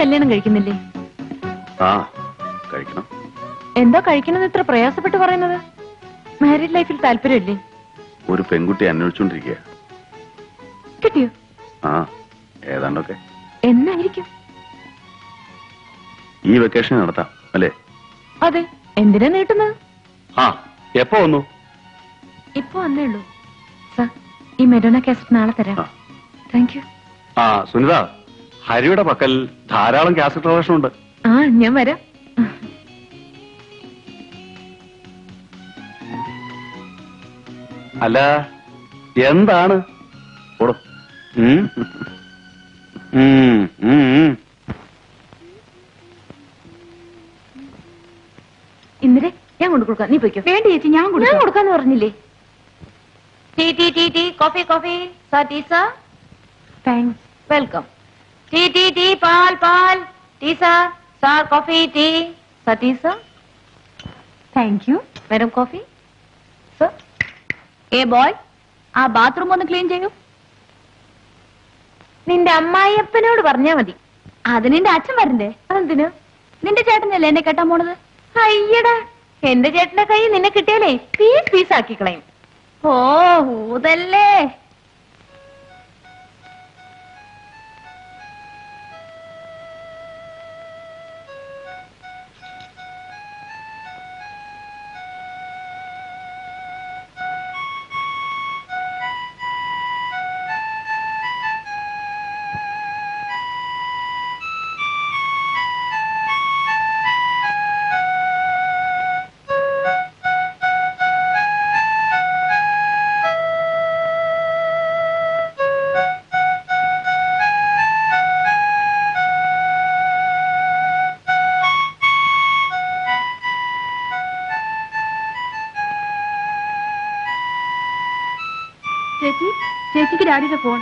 കല്യാണം കഴിക്കുന്നില്ലേ? ആ കഴിക്കണം. എന്താ കഴിക്കണമെന്ന് ഇത്ര പ്രയാസപ്പെട്ട് പറയുന്നത്? മാരീഡ് ലൈഫിൽ താല്പര്യമില്ലേ? ഒരു പെൺകുട്ടി അന്വേഷിച്ചോണ്ടിരിക്കുക. കിട്ടിയോ? ആ ഏതാണ്ടൊക്കെ. എന്നായിരിക്കും? ഈ വെക്കേഷൻ നടത്താം അല്ലേ? അതെ. എന്തിനാ നീട്ടുന്നത്? ആ എപ്പോ വന്നു? ഇപ്പൊ വന്നേ ഉള്ളൂ സാർ. ഈ മെഡോണ കാസറ്റ് നാളെ തരാം. Thank you. ആ സുനിത, ഹരിയുടെ പക്കൽ ധാരാളം കാസറ്റ് കളക്ഷൻ ഉണ്ട്. ആ ഞാൻ വരാം. അല്ല എന്താണ്? ഇന്ദിരെ, ഞാൻ കൊണ്ടു കൊടുക്കാം. നീ പോയിക്കോ. വേണ്ട ചേച്ചി, ഞാൻ കൊടുക്കാന്ന് പറഞ്ഞില്ലേ? Tea tea tea tea coffee coffee. Sir tea sir. Thanks. Welcome. Tea tea tea പാൽ പാൽ. Tea sir. Sir coffee tea. Sir tea sir. Thank you. Madam coffee. Sir. Hey boy, ആ ബാത്റൂം ഒന്ന് ക്ലീൻ ചെയ്യൂ. നിന്റെ അമ്മായിയപ്പനോട് പറഞ്ഞാ മതി. അത് നിന്റെ അച്ഛൻ വരണ്ടേ? അതെന്തിനു? നിന്റെ ചേട്ടനല്ലേ എന്നെ കെട്ടാൻ പോണത്? അയ്യടാ, എന്റെ ചേട്ടന്റെ കൈ നിന്നെ കിട്ടിയാലേ പീസ് പീസ് ആക്കി കളയും. ഓ ഊതല്ലേ. ചേച്ചി, ചേച്ചിക്ക് ഡാഡിയുടെ ഫോൺ.